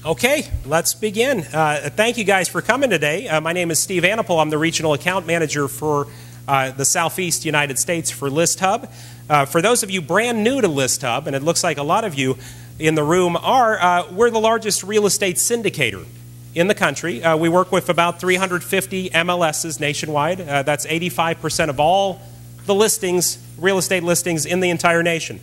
Okay, let's begin. Thank you guys for coming today. My name is Steve Anapel. I'm the Regional Account Manager for the Southeast United States for ListHub. For those of you brand new to ListHub, and it looks like a lot of you in the room are, we're the largest real estate syndicator in the country. We work with about 350 MLSs nationwide. That's 85% of all the listings, real estate listings in the entire nation.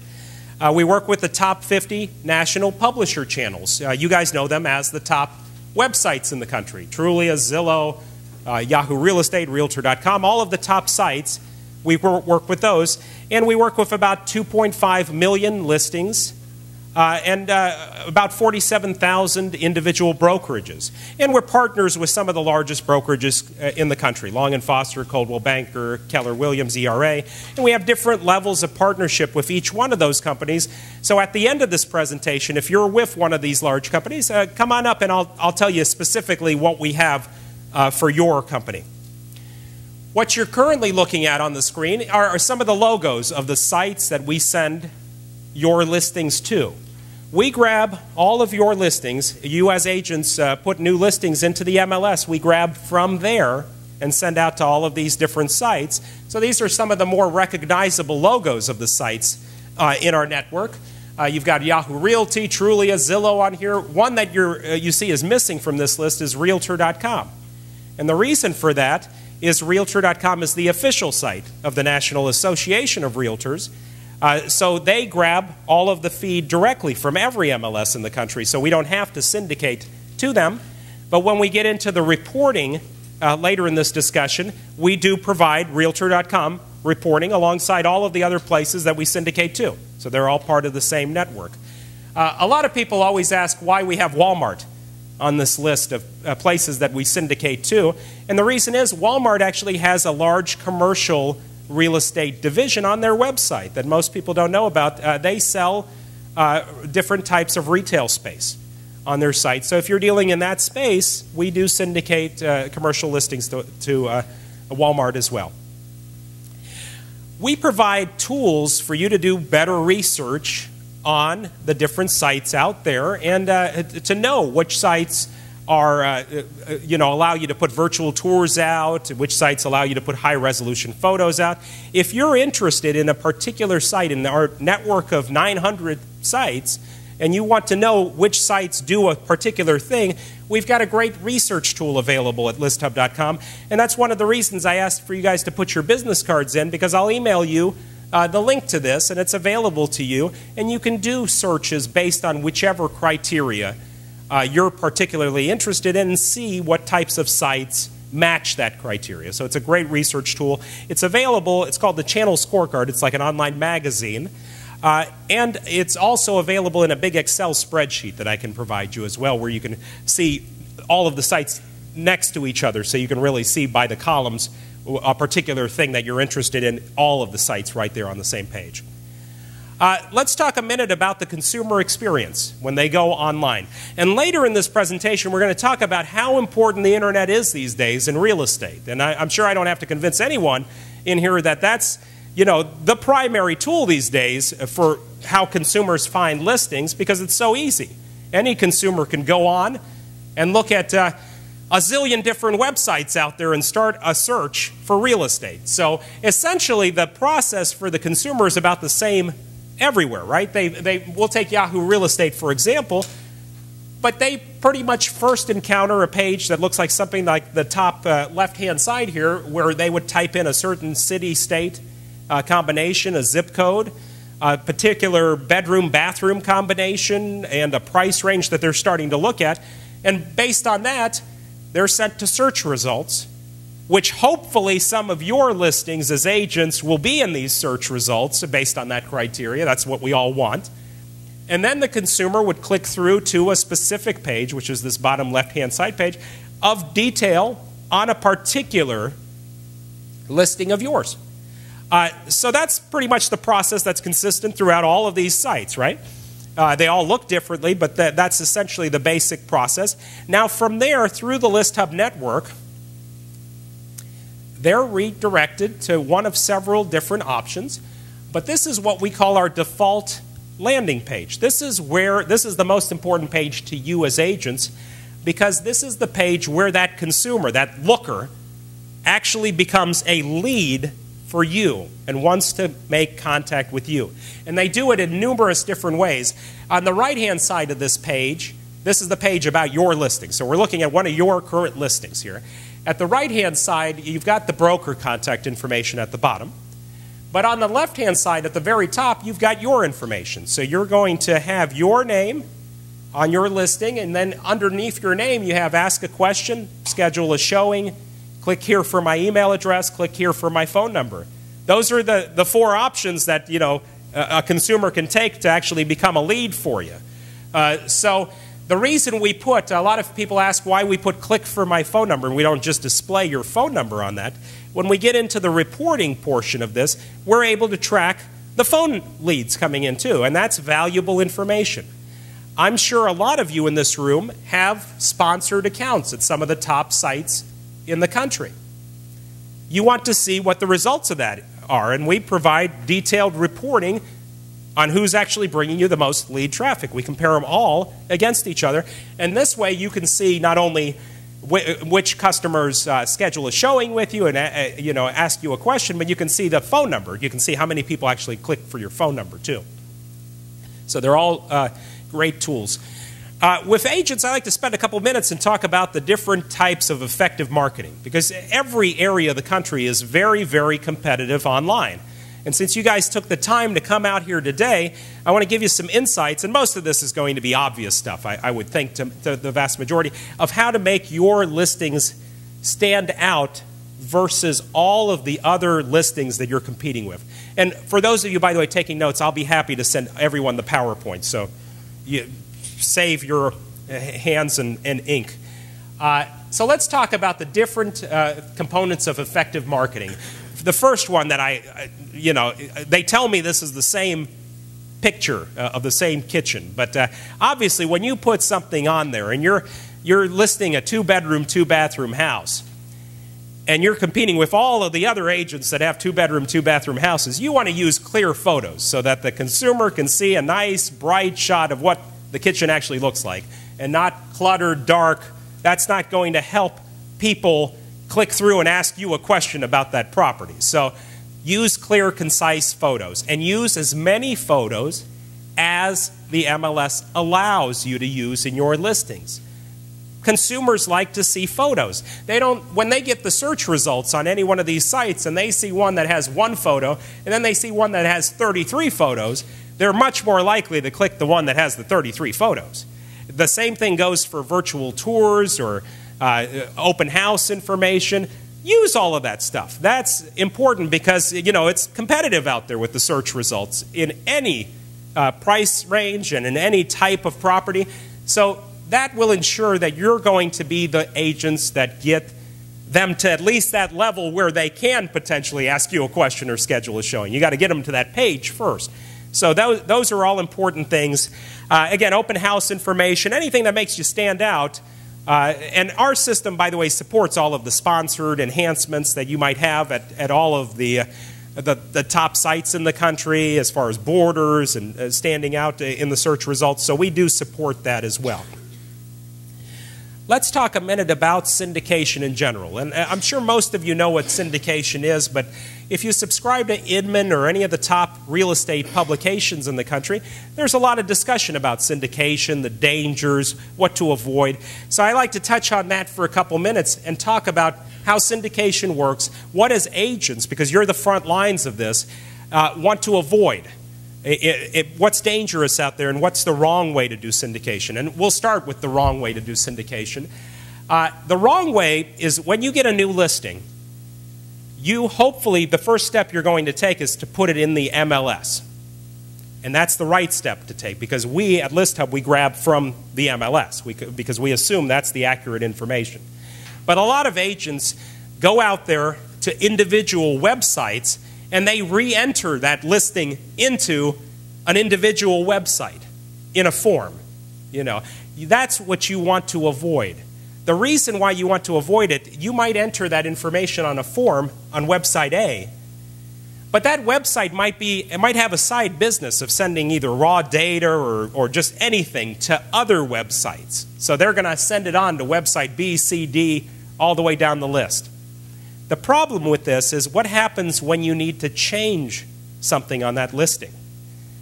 We work with the top 50 national publisher channels. You guys know them as the top websites in the country. Trulia, Zillow, Yahoo Real Estate, Realtor.com, all of the top sites. We work with those. And we work with about 2.5 million listings and about 47,000 individual brokerages. And we're partners with some of the largest brokerages in the country, Long & Foster, Coldwell Banker, Keller Williams, ERA. And we have different levels of partnership with each one of those companies. So at the end of this presentation, if you're with one of these large companies, come on up and I'll tell you specifically what we have for your company. What you're currently looking at on the screen are some of the logos of the sites that we send your listings to. We grab all of your listings. You as agents put new listings into the MLS. We grab from there and send out to all of these different sites. So these are some of the more recognizable logos of the sites in our network. You've got Yahoo Realty, Trulia, Zillow on here. One that you see is missing from this list is Realtor.com. And the reason for that is Realtor.com is the official site of the National Association of Realtors. So they grab all of the feed directly from every MLS in the country, so we don't have to syndicate to them. But when we get into the reporting later in this discussion, we do provide Realtor.com reporting alongside all of the other places that we syndicate to. So they're all part of the same network. A lot of people always ask why we have Walmart on this list of places that we syndicate to. And the reason is Walmart actually has a large commercial real estate division on their website that most people don't know about. They sell different types of retail space on their site. So if you're dealing in that space, we do syndicate commercial listings to Walmart as well. We provide tools for you to do better research on the different sites out there and to know which sites are, allow you to put virtual tours out, which sites allow you to put high-resolution photos out. If you're interested in a particular site in our network of 900 sites, and you want to know which sites do a particular thing, we've got a great research tool available at listhub.com, and that's one of the reasons I asked for you guys to put your business cards in, because I'll email you the link to this, and it's available to you, and you can do searches based on whichever criteria you're particularly interested in and see what types of sites match that criteria. So it's a great research tool. It's available. It's called the Channel Scorecard. It's like an online magazine. And it's also available in a big Excel spreadsheet that I can provide you as well, where you can see all of the sites next to each other, so you can really see by the columns a particular thing that you're interested in, all of the sites right there on the same page. Let's talk a minute about the consumer experience when they go online. And later in this presentation, we're going to talk about how important the internet is these days in real estate. And I'm sure I don't have to convince anyone in here that that's, the primary tool these days for how consumers find listings, because it's so easy. Any consumer can go on and look at a zillion different websites out there and start a search for real estate. So essentially, the process for the consumer is about the same everywhere, right? We'll take Yahoo Real Estate, for example, but they pretty much first encounter a page that looks like something like the top left-hand side here, where they would type in a certain city-state combination, a zip code, a particular bedroom-bathroom combination, and a price range that they're starting to look at. And based on that, they're sent to search results, which hopefully some of your listings as agents will be in these search results based on that criteria. That's what we all want. And then the consumer would click through to a specific page, which is this bottom left-hand side page, of detail on a particular listing of yours. So that's pretty much the process that's consistent throughout all of these sites, right? They all look differently, but that's essentially the basic process. Now from there, through the ListHub network, they're redirected to one of several different options, but this is what we call our default landing page. This is the most important page to you as agents, because this is the page where that consumer, that looker, actually becomes a lead for you and wants to make contact with you. And they do it in numerous different ways. On the right-hand side of this page, this is the page about your listing. So we're looking at one of your current listings here. At the right-hand side, you've got the broker contact information at the bottom. But on the left-hand side, at the very top, you've got your information. So you're going to have your name on your listing, and then underneath your name, you have ask a question, schedule a showing, click here for my email address, click here for my phone number. Those are the four options that, you know, a consumer can take to actually become a lead for you. So the reason we put, a lot of people ask why we put click for my phone number and we don't just display your phone number on that. When we get into the reporting portion of this, we're able to track the phone leads coming in too, and that's valuable information. I'm sure a lot of you in this room have sponsored accounts at some of the top sites in the country. You want to see what the results of that are, and we provide detailed reporting on who's actually bringing you the most lead traffic. We compare them all against each other, and this way you can see not only which customers schedule a showing with you and ask you a question, but you can see the phone number. You can see how many people actually click for your phone number too. So they're all great tools. With agents, I like to spend a couple minutes and talk about the different types of effective marketing, because every area of the country is very, very competitive online. And since you guys took the time to come out here today, I want to give you some insights, and most of this is going to be obvious stuff, I would think, to the vast majority, of how to make your listings stand out versus all of the other listings that you're competing with. And for those of you, by the way, taking notes, I'll be happy to send everyone the PowerPoint, so you save your hands and ink. So let's talk about the different components of effective marketing. The first one that they tell me this is the same picture of the same kitchen, but obviously when you put something on there and you're listing a 2-bedroom, 2-bathroom house, and you're competing with all of the other agents that have 2-bedroom, 2-bathroom houses, you want to use clear photos so that the consumer can see a nice, bright shot of what the kitchen actually looks like, and not cluttered, dark. That's not going to help people click through and ask you a question about that property. So use clear, concise photos, and use as many photos as the MLS allows you to use in your listings. Consumers like to see photos. When they get the search results on any one of these sites and they see one that has 1 photo and then they see one that has 33 photos, they're much more likely to click the one that has the 33 photos. The same thing goes for virtual tours or open house information. Use all of that stuff. That's important because, it's competitive out there with the search results in any price range and in any type of property. So that will ensure that you're going to be the agents that get them to at least that level where they can potentially ask you a question or schedule a showing. You got to get them to that page first. So those are all important things. Again, open house information, anything that makes you stand out. And our system, by the way, supports all of the sponsored enhancements that you might have at all of the top sites in the country as far as borders and standing out in the search results. So we do support that as well. Let's talk a minute about syndication in general. And I'm sure most of you know what syndication is, but if you subscribe to Inman or any of the top real estate publications in the country, there's a lot of discussion about syndication, the dangers, what to avoid. So I like to touch on that for a couple minutes and talk about how syndication works, what as agents, because you're the front lines of this, want to avoid. What's dangerous out there and what's the wrong way to do syndication. And we'll start with the wrong way to do syndication. The wrong way is when you get a new listing, hopefully the first step you're going to take is to put it in the MLS. And that's the right step to take because we at ListHub, we grab from the MLS because we assume that's the accurate information. But a lot of agents go out there to individual websites and they re-enter that listing into an individual website in a form. That's what you want to avoid. The reason why you want to avoid it, you might enter that information on a form on website A, But that website might have a side business of sending either raw data or just anything to other websites. So they're going to send it on to website B, C, D, all the way down the list. The problem with this is what happens when you need to change something on that listing.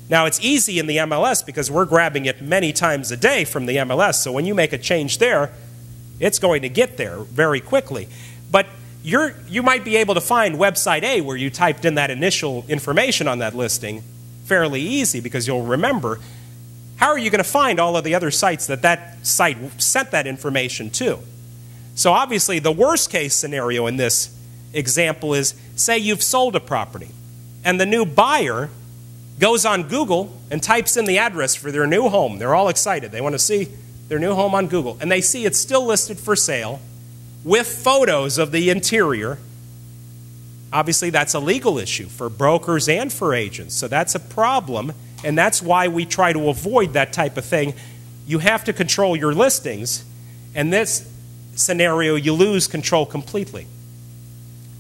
Now, it's easy in the MLS because we're grabbing it many times a day from the MLS. So when you make a change there, it's going to get there very quickly. But you might be able to find website A where you typed in that initial information on that listing fairly easy because you'll remember. How are you going to find all of the other sites that site sent that information to? So obviously the worst case scenario in this example is, say you've sold a property and the new buyer goes on Google and types in the address for their new home. They're all excited. They want to see their new home on Google. And they see it's still listed for sale with photos of the interior. Obviously, that's a legal issue for brokers and for agents. So that's a problem, and that's why we try to avoid that type of thing. You have to control your listings. In this scenario, you lose control completely.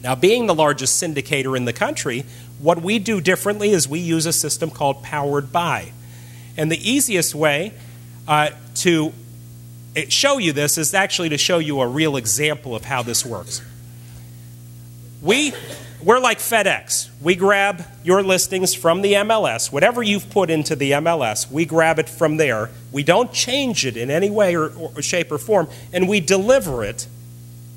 Now, being the largest syndicator in the country, what we do differently is we use a system called Powered By. And the easiest way to show you this is actually to show you a real example of how this works. We're like FedEx. We grab your listings from the MLS. Whatever you've put into the MLS, we grab it from there. We don't change it in any way or shape or form, and we deliver it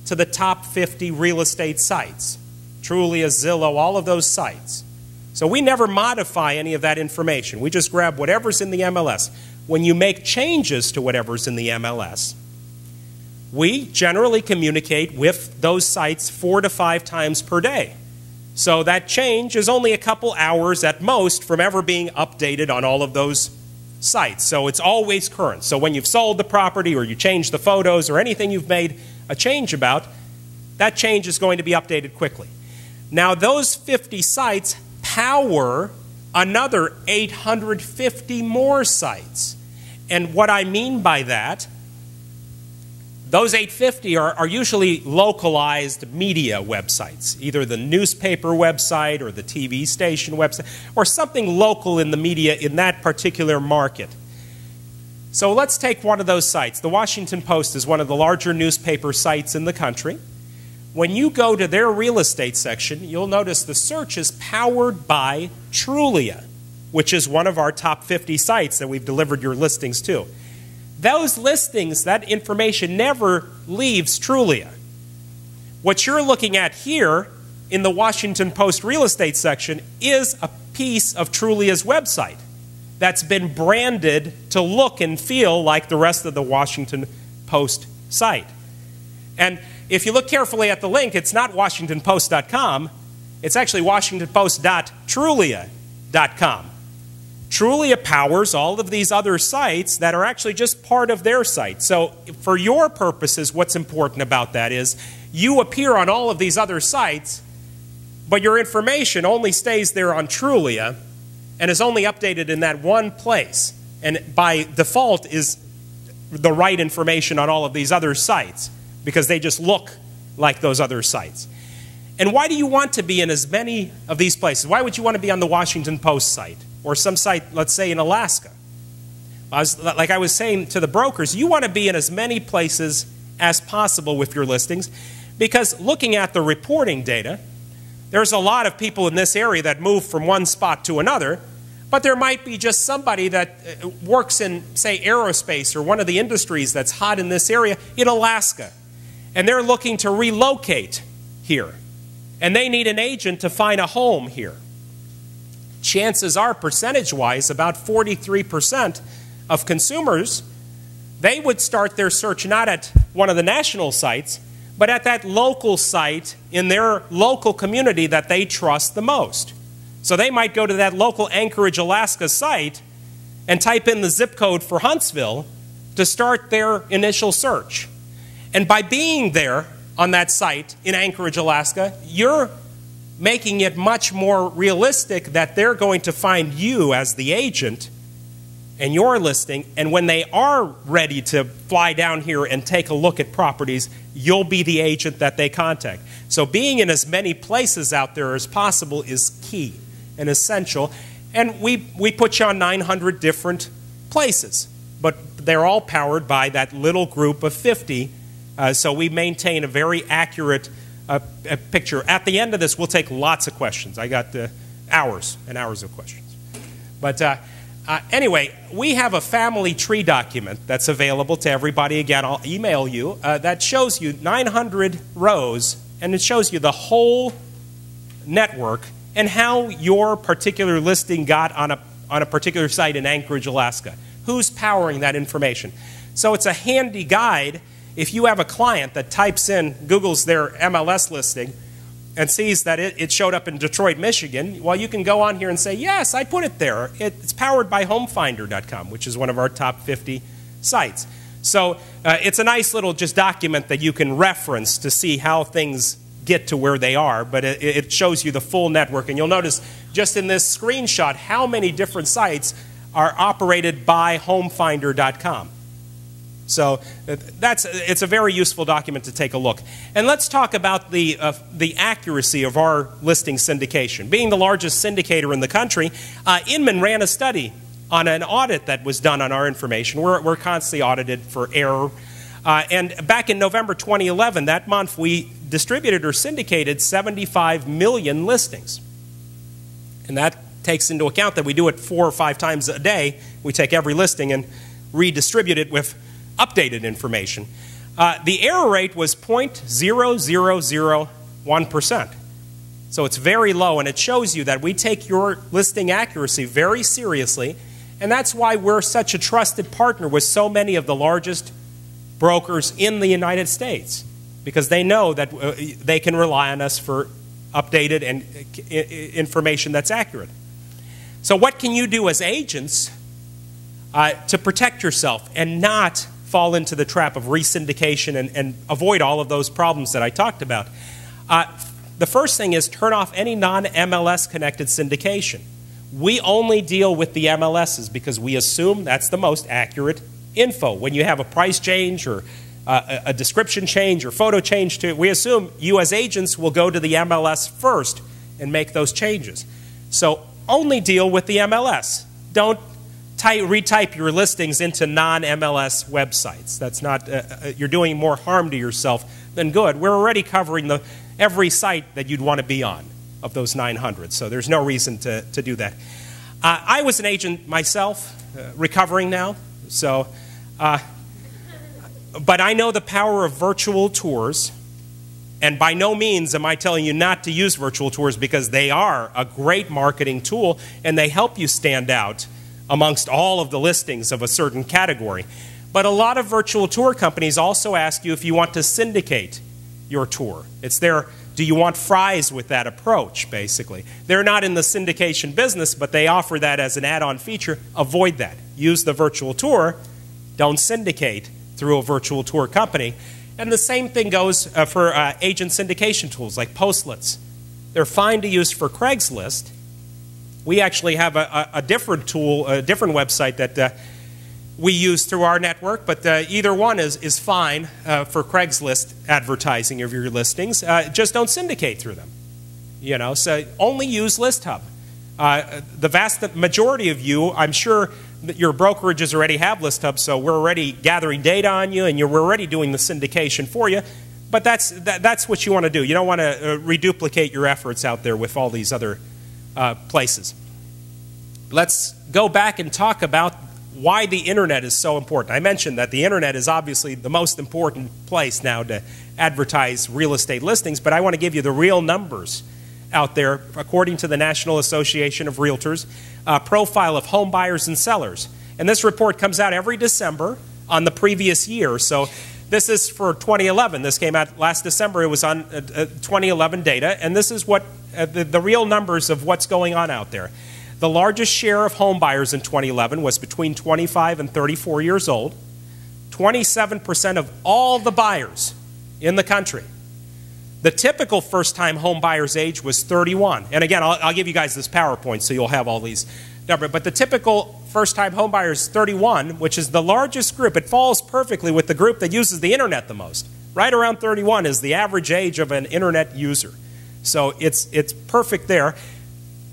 to the top 50 real estate sites. Trulia, Zillow, all of those sites. So we never modify any of that information. We just grab whatever's in the MLS. When you make changes to whatever's in the MLS, we generally communicate with those sites 4 to 5 times per day. So that change is only a couple hours at most from ever being updated on all of those sites. So it's always current. So when you've sold the property or you change the photos or anything you've made a change about, that change is going to be updated quickly. Now those 50 sites power another 850 more sites. And what I mean by that, those 850 are usually localized media websites, either the newspaper website or the TV station website, or something local in the media in that particular market. So let's take one of those sites. The Washington Post is one of the larger newspaper sites in the country. When you go to their real estate section, you'll notice the search is powered by Trulia, which is one of our top 50 sites that we've delivered your listings to. Those listings, that information never leaves Trulia. What you're looking at here in the Washington Post real estate section is a piece of Trulia's website that's been branded to look and feel like the rest of the Washington Post site. And if you look carefully at the link, it's not WashingtonPost.com. It's actually WashingtonPost.Trulia.com. Trulia powers all of these other sites that are actually just part of their site. So for your purposes, what's important about that is you appear on all of these other sites, but your information only stays there on Trulia and is only updated in that one place. And by default is the right information on all of these other sites because they just look like those other sites. And why do you want to be in as many of these places? Why would you want to be on the Washington Post site or some site, let's say, in Alaska? Like I was saying to the brokers, you want to be in as many places as possible with your listings because looking at the reporting data, there's a lot of people in this area that move from one spot to another, but there might be just somebody that works in, say, aerospace or one of the industries that's hot in this area in Alaska, and they're looking to relocate here. And they need an agent to find a home here. Chances are, percentage-wise, about 43% of consumers, they would start their search not at one of the national sites, but at that local site in their local community that they trust the most. So they might go to that local Anchorage, Alaska site and type in the zip code for Huntsville to start their initial search. And by being there on that site in Anchorage, Alaska, you're making it much more realistic that they're going to find you as the agent and your listing, and when they are ready to fly down here and take a look at properties, you'll be the agent that they contact. So being in as many places out there as possible is key and essential. And we put you on 900 different places, but they're all powered by that little group of 50. So we maintain a very accurate picture. At the end of this, we'll take lots of questions. I got hours and hours of questions. But anyway, we have a family tree document that's available to everybody. Again, I'll email you. That shows you 900 rows, and it shows you the whole network and how your particular listing got on a particular site in Anchorage, Alaska. Who's powering that information? So it's a handy guide. If you have a client that types in, Googles their MLS listing, and sees that it showed up in Detroit, Michigan, well, you can go on here and say, yes, I put it there. It's powered by homefinder.com, which is one of our top 50 sites. So it's a nice little just document that you can reference to see how things get to where they are, but it shows you the full network. And you'll notice just in this screenshot how many different sites are operated by homefinder.com. So it's a very useful document to take a look. And let's talk about the accuracy of our listing syndication. Being the largest syndicator in the country, Inman ran a study on an audit that was done on our information. We're constantly audited for error. And back in November 2011, that month, we distributed or syndicated 75 million listings. And that takes into account that we do it 4 or 5 times a day. We take every listing and redistribute it with updated information. The error rate was 0.0001%. So it's very low, and it shows you that we take your listing accuracy very seriously, and that's why we're such a trusted partner with so many of the largest brokers in the United States, because they know that they can rely on us for updated and information that's accurate. So what can you do as agents to protect yourself and not fall into the trap of resyndication and avoid all of those problems that I talked about? The first thing is turn off any non-MLS connected syndication. We only deal with the MLSs because we assume that's the most accurate info. When you have a price change or a description change or photo change to it, we assume you as agents will go to the MLS first and make those changes. So only deal with the MLS. Don't retype your listings into non-MLS websites. That's not, you're doing more harm to yourself than good. We're already covering every site that you'd want to be on of those 900, so there's no reason to do that. I was an agent myself, recovering now, so, but I know the power of virtual tours, and by no means am I telling you not to use virtual tours, because they are a great marketing tool and they help you stand out amongst all of the listings of a certain category. But a lot of virtual tour companies also ask you if you want to syndicate your tour. It's their, do you want fries with that approach, basically. They're not in the syndication business, but they offer that as an add-on feature. Avoid that. Use the virtual tour. Don't syndicate through a virtual tour company. And the same thing goes for agent syndication tools like Postlets. They're fine to use for Craigslist. We actually have a different tool, a different website that we use through our network, but either one is fine for Craigslist advertising of your listings. Just don't syndicate through them. You know, so only use ListHub. The vast majority of you, I'm sure that your brokerages already have ListHub, so we're already gathering data on you, and we're already doing the syndication for you. But that's what you want to do. You don't want to reduplicate your efforts out there with all these other places. Let's go back and talk about why the internet is so important. I mentioned that the internet is obviously the most important place now to advertise real estate listings, but I want to give you the real numbers out there according to the National Association of Realtors profile of home buyers and sellers. And this report comes out every December on the previous year. So this is for 2011. This came out last December. It was on 2011 data. And this is what the real numbers of what's going on out there. The largest share of home buyers in 2011 was between 25 and 34 years old. 27% of all the buyers in the country. The typical first-time home buyer's age was 31. And again, I'll give you guys this PowerPoint so you'll have all these numbers. But the typical first-time homebuyers 31, which is the largest group. It falls perfectly with the group that uses the internet the most. Right around 31 is the average age of an internet user. So it's perfect there.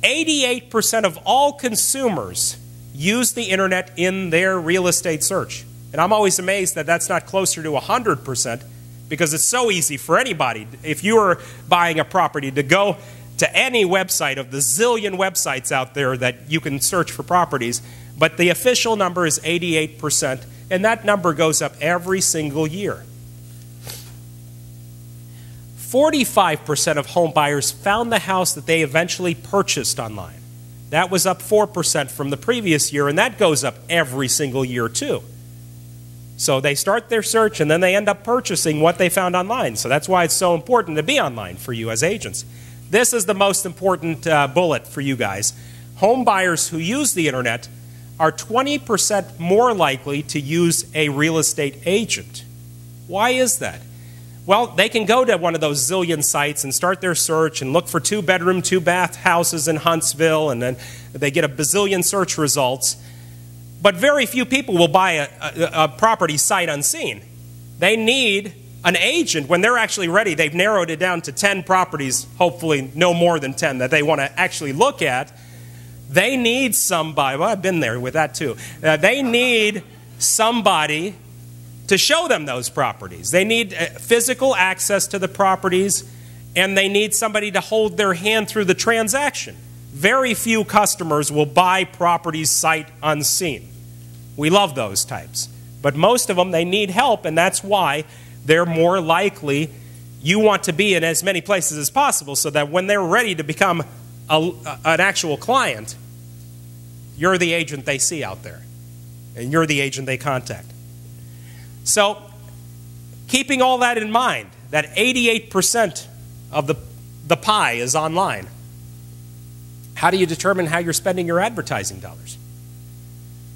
88% of all consumers use the internet in their real estate search. And I'm always amazed that that's not closer to 100%, because it's so easy for anybody, if you are buying a property, to go to any website of the zillion websites out there that you can search for properties. But the official number is 88%, and that number goes up every single year. 45% of home buyers found the house that they eventually purchased online. That was up 4% from the previous year, and that goes up every single year too. So they start their search and then they end up purchasing what they found online. So that's why it's so important to be online for you as agents. This is the most important bullet for you guys. Home buyers who use the internet are 20% more likely to use a real estate agent. Why is that? Well, they can go to one of those zillion sites and start their search and look for 2-bedroom, 2-bath houses in Huntsville, and then they get a bazillion search results. But very few people will buy a property sight unseen. They need an agent when they're actually ready. They've narrowed it down to 10 properties, hopefully no more than 10, that they want to actually look at. They need somebody. Well, I've been there with that too. They need somebody to show them those properties. They need physical access to the properties, and they need somebody to hold their hand through the transaction. Very few customers will buy properties sight unseen. We love those types. But most of them, they need help, and that's why they're more likely. You want to be in as many places as possible so that when they're ready to become an actual client, you're the agent they see out there, and you're the agent they contact. So, keeping all that in mind, that 88% of the pie is online, how do you determine how you're spending your advertising dollars?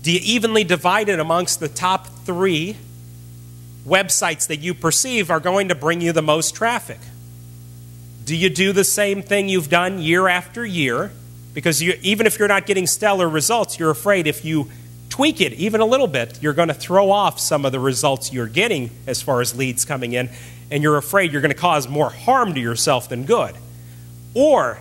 Do you evenly divide it amongst the top 3 websites that you perceive are going to bring you the most traffic? Do you do the same thing you've done year after year? Because even if you're not getting stellar results, you're afraid if you tweak it even a little bit, you're going to throw off some of the results you're getting as far as leads coming in, and you're afraid you're going to cause more harm to yourself than good. Or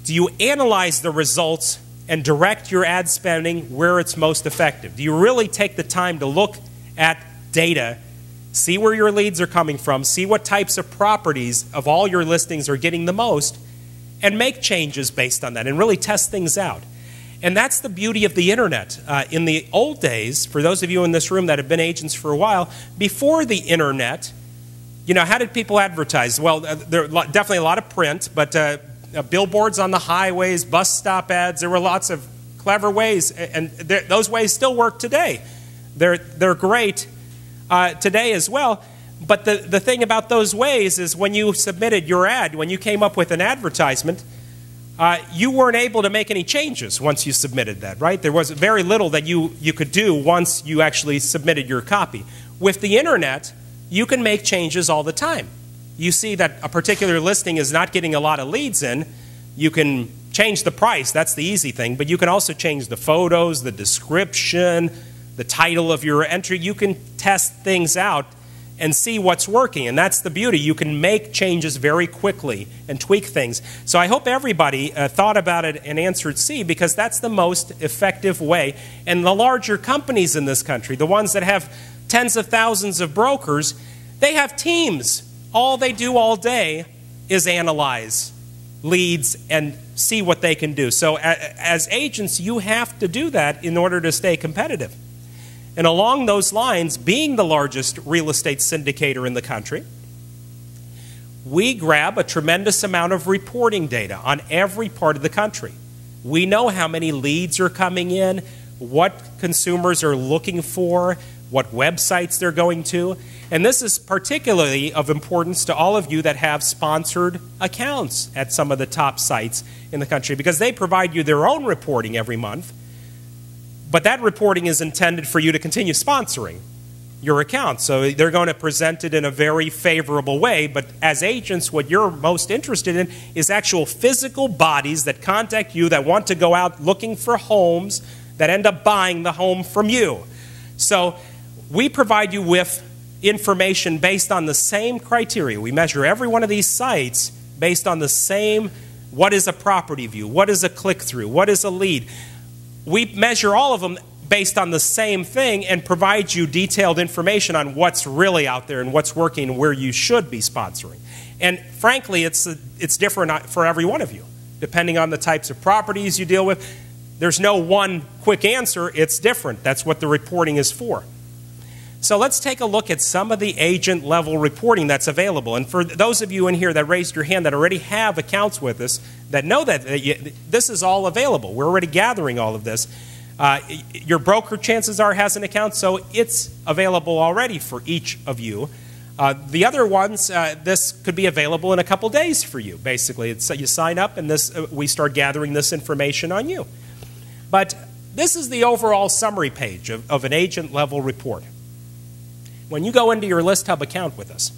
do you analyze the results and direct your ad spending where it's most effective? Do you really take the time to look at data, see where your leads are coming from, see what types of properties of all your listings are getting the most, and make changes based on that and really test things out? And that's the beauty of the internet. In the old days, for those of you in this room that have been agents for a while, before the internet, you know, how did people advertise? Well, there are definitely a lot of print, but billboards on the highways, bus stop ads, there were lots of clever ways, and those ways still work today. They're great today as well. But the thing about those ways is when you submitted your ad, when you came up with an advertisement, you weren't able to make any changes once you submitted that, right? There was very little that you could do once you actually submitted your copy. With the internet, you can make changes all the time. You see that a particular listing is not getting a lot of leads in, you can change the price, that's the easy thing, but you can also change the photos, the description, the title of your entry. You can test things out and see what's working, and that's the beauty. You can make changes very quickly and tweak things. So I hope everybody thought about it and answered C, because that's the most effective way. And the larger companies in this country, the ones that have tens of thousands of brokers, they have teams. All they do all day is analyze leads and see what they can do. So as agents, you have to do that in order to stay competitive. And along those lines, being the largest real estate syndicator in the country, we grab a tremendous amount of reporting data on every part of the country. We know how many leads are coming in, what consumers are looking for, what websites they're going to. And this is particularly of importance to all of you that have sponsored accounts at some of the top sites in the country, because they provide you their own reporting every month. But that reporting is intended for you to continue sponsoring your account. So they're going to present it in a very favorable way. But as agents, what you're most interested in is actual physical bodies that contact you, that want to go out looking for homes, that end up buying the home from you. So we provide you with information based on the same criteria. We measure every one of these sites based on the same, what is a property view, what is a click-through, what is a lead. We measure all of them based on the same thing and provide you detailed information on what's really out there and what's working and where you should be sponsoring. And frankly, it's different for every one of you, depending on the types of properties you deal with. There's no one quick answer. It's different. That's what the reporting is for. So let's take a look at some of the agent level reporting that's available. And for those of you in here that raised your hand that already have accounts with us, that know that this is all available. We're already gathering all of this. Your broker, chances are, has an account, so it's available already for each of you. The other ones, this could be available in a couple days for you, basically. You sign up and we start gathering this information on you. But this is the overall summary page of an agent level report. When you go into your ListHub account with us,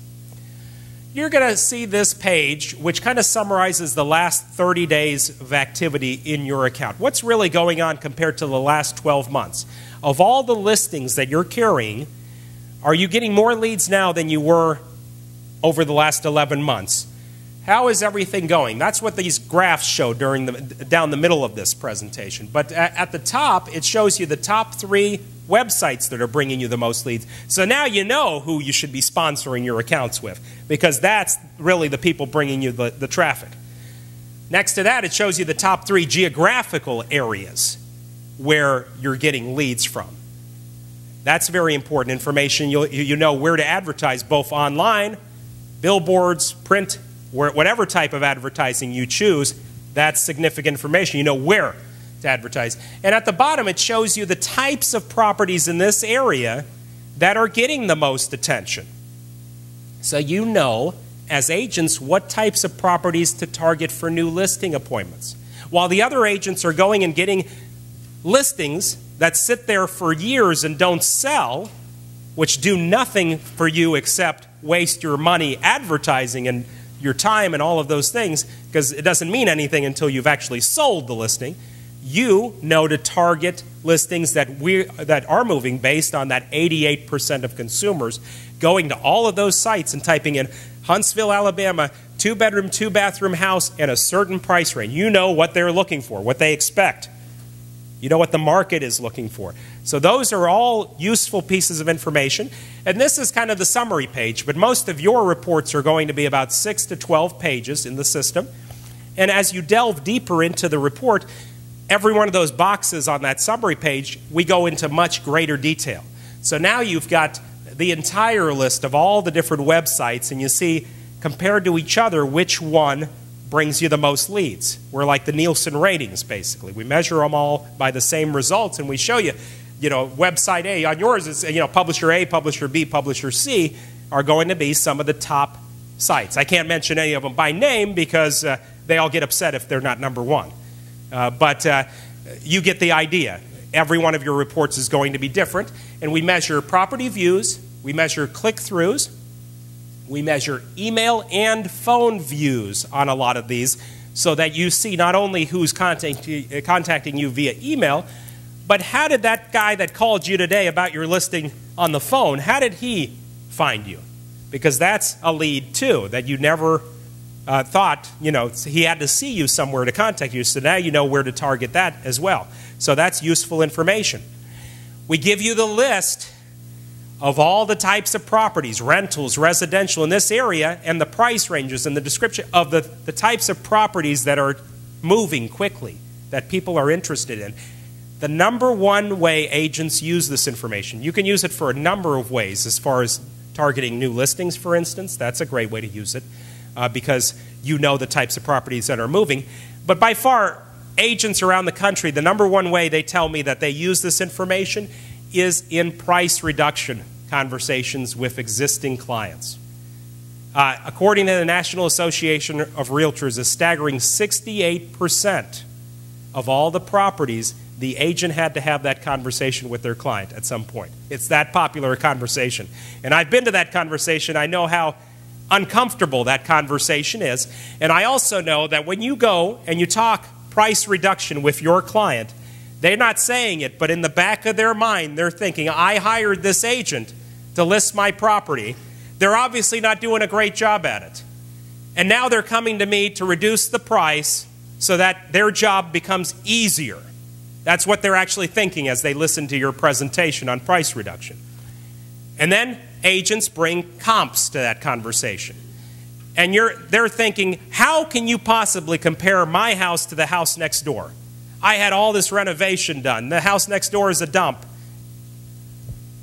you're going to see this page, which kind of summarizes the last 30 days of activity in your account. What's really going on compared to the last 12 months? Of all the listings that you're carrying, are you getting more leads now than you were over the last 11 months? How is everything going? That's what these graphs show down the middle of this presentation. But at the top, it shows you the top 3 websites that are bringing you the most leads. So now you know who you should be sponsoring your accounts with, because that's really the people bringing you the traffic. Next to that, it shows you the top 3 geographical areas where you're getting leads from. That's very important information. You know where to advertise, both online, billboards, print, whatever type of advertising you choose. That's significant information. You know where to advertise. And at the bottom, it shows you the types of properties in this area that are getting the most attention. So you know, as agents, what types of properties to target for new listing appointments. While the other agents are going and getting listings that sit there for years and don't sell, which do nothing for you except waste your money advertising and your time and all of those things, because it doesn't mean anything until you've actually sold the listing. You know to target listings that are moving based on that 88% of consumers going to all of those sites and typing in Huntsville, Alabama, 2-bedroom, 2-bathroom house and a certain price range. You know what they're looking for, what they expect. You know what the market is looking for. So those are all useful pieces of information. And this is kind of the summary page, but most of your reports are going to be about 6 to 12 pages in the system. And as you delve deeper into the report, every one of those boxes on that summary page, we go into much greater detail. So now you've got the entire list of all the different websites, and you see, compared to each other, which one brings you the most leads. We're like the Nielsen ratings, basically. We measure them all by the same results, and we show you, website A. On yours, it's, publisher A, publisher B, publisher C are going to be some of the top sites. I can't mention any of them by name because they all get upset if they're not number 1. But you get the idea. Every one of your reports is going to be different. And we measure property views, we measure click-throughs, we measure email and phone views on a lot of these so that you see not only who's contacting you via email, but how did that guy that called you today about your listing on the phone, how did he find you? Because that's a lead too, that you never thought, he had to see you somewhere to contact you, so now you know where to target that as well. So that's useful information. We give you the list of all the types of properties, rentals, residential in this area, and the price ranges and the description of the types of properties that are moving quickly, that people are interested in. The number 1 way agents use this information, you can use it for a number of ways as far as targeting new listings, for instance. That's a great way to use it. Because you know the types of properties that are moving. But by far, agents around the country, the number 1 way they tell me that they use this information is in price reduction conversations with existing clients. According to the National Association of Realtors, a staggering 68% of all the properties, the agent had to have that conversation with their client at some point. It's that popular a conversation. And I've been to that conversation. I know how uncomfortable that conversation is. And I also know that when you go and you talk price reduction with your client, They're not saying it, but in the back of their mind, they're thinking, I hired this agent to list my property. They're obviously not doing a great job at it. And now they're coming to me to reduce the price so that their job becomes easier. That's what they're actually thinking as they listen to your presentation on price reduction. And then agents bring comps to that conversation. And they're thinking, how can you possibly compare my house to the house next door? I had all this renovation done. The house next door is a dump.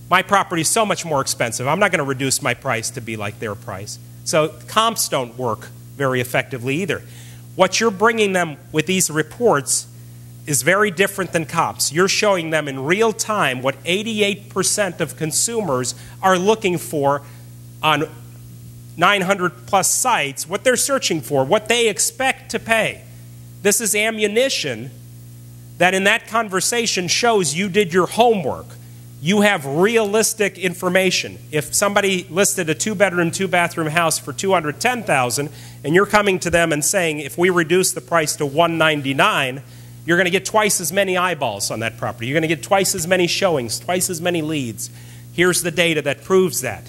My property is so much more expensive. I'm not going to reduce my price to be like their price. So comps don't work very effectively either. What you're bringing them with these reports is very different than comps. You're showing them in real time what 88% of consumers are looking for on 900 plus sites, what they're searching for, what they expect to pay. This is ammunition that in that conversation shows you did your homework. You have realistic information. If somebody listed a 2-bedroom, 2-bathroom house for $210,000 and you're coming to them and saying, if we reduce the price to $199,000, you're going to get twice as many eyeballs on that property. You're going to get twice as many showings, twice as many leads. Here's the data that proves that.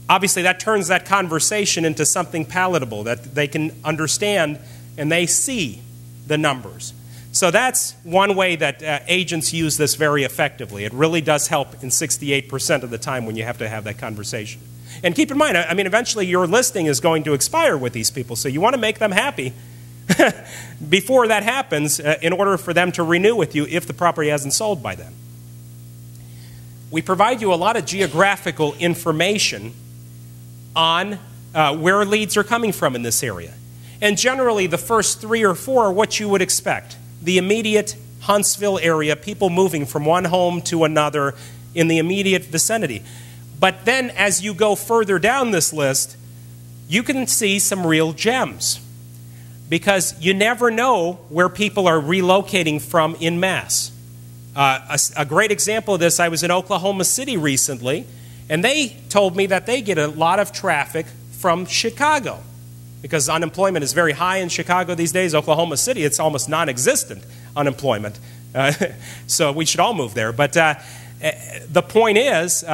Obviously, that turns that conversation into something palatable that they can understand and they see the numbers. So that's one way that agents use this very effectively. It really does help in 68% of the time when you have to have that conversation. And keep in mind, I mean, eventually your listing is going to expire with these people, so you want to make them happy before that happens in order for them to renew with you if the property hasn't sold by then. We provide you a lot of geographical information on where leads are coming from in this area. And generally, the first 3 or 4 are what you would expect. The immediate Huntsville area, people moving from one home to another in the immediate vicinity. But then as you go further down this list, you can see some real gems. Because you never know where people are relocating from en masse. A great example of this, I was in Oklahoma City recently, and they told me that they get a lot of traffic from Chicago. Because unemployment is very high in Chicago these days. Oklahoma City, it's almost non-existent unemployment. So we should all move there. But the point is,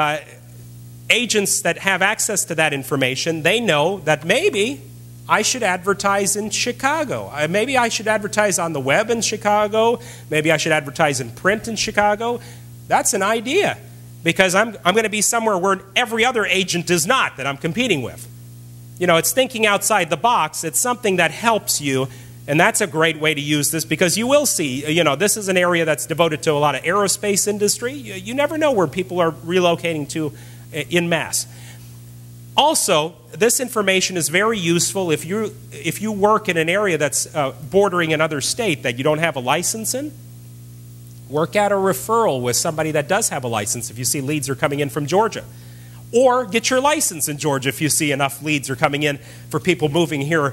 agents that have access to that information, they know that maybe I should advertise in Chicago. Maybe I should advertise on the web in Chicago. Maybe I should advertise in print in Chicago. That's an idea. Because I'm going to be somewhere where every other agent is not that I'm competing with. You know, it's thinking outside the box. It's something that helps you, and that's a great way to use this because you will see, you know, this is an area that's devoted to a lot of aerospace industry. You never know where people are relocating to en masse. Also, this information is very useful if you work in an area that's bordering another state that you don't have a license in. Work out a referral with somebody that does have a license if you see leads are coming in from Georgia. Or get your license in Georgia if you see enough leads are coming in for people moving here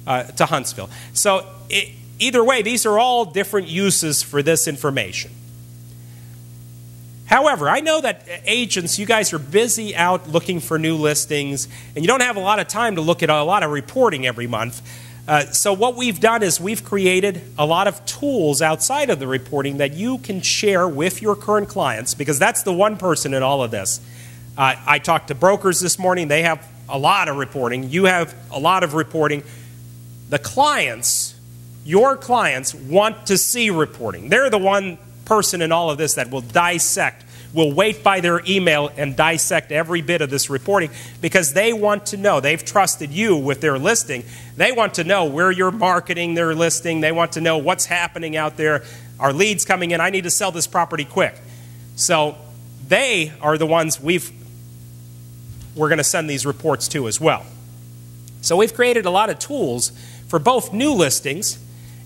to Huntsville. So either way, these are all different uses for this information. However, I know that agents, you guys are busy out looking for new listings, and you don't have a lot of time to look at a lot of reporting every month. So what we've done is we've created a lot of tools outside of the reporting that you can share with your current clients, because that's the one person in all of this. I talked to brokers this morning. They have a lot of reporting. You have a lot of reporting. The clients, your clients, want to see reporting. They're the one person in all of this that will dissect, will wait by their email and dissect every bit of this reporting because they want to know. They've trusted you with their listing. They want to know where you're marketing their listing. They want to know what's happening out there. Are leads coming in? I need to sell this property quick. So they are the ones we're going to send these reports to as well. So we've created a lot of tools for both new listings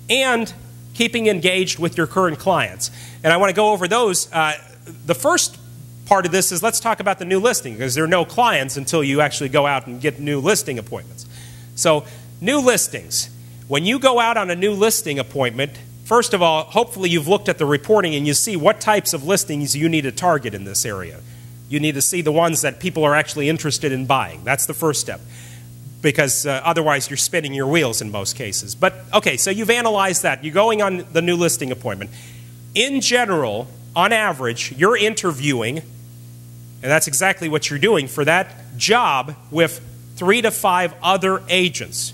and keeping engaged with your current clients. And I want to go over those. The first part of this is let's talk about the new listing because there are no clients until you actually go out and get new listing appointments. So new listings. When you go out on a new listing appointment, first of all, hopefully you've looked at the reporting and you see what types of listings you need to target in this area. You need to see the ones that people are actually interested in buying. That's the first step. Because otherwise you're spinning your wheels in most cases. But okay, so you've analyzed that. You're going on the new listing appointment. in general, on average, you're interviewing, and that's exactly what you're doing for that job, with 3 to 5 other agents.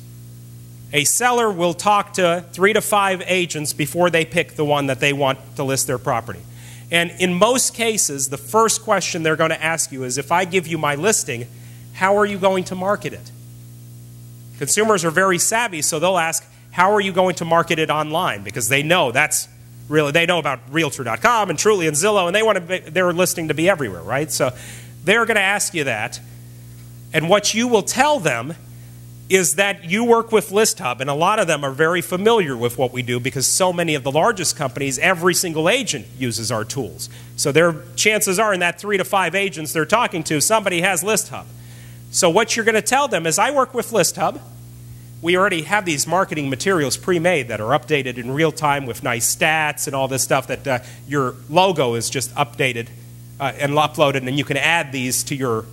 A seller will talk to 3 to 5 agents before they pick the one that they want to list their property. And in most cases, the first question they're going to ask you is, if I give you my listing, how are you going to market it? Consumers are very savvy, so they'll ask, how are you going to market it online? Because they know that's really, they know about Realtor.com and Truly and Zillow, and they want their listing to be everywhere, right? So they're going to ask you that. And what you will tell them is that you work with ListHub, and a lot of them are very familiar with what we do because so many of the largest companies, every single agent uses our tools. So their chances are in that 3 to 5 agents they're talking to, somebody has ListHub. So what you're going to tell them is, I work with ListHub. We already have these marketing materials pre-made that are updated in real time with nice stats and all this stuff that your logo is just updated and uploaded, and you can add these to your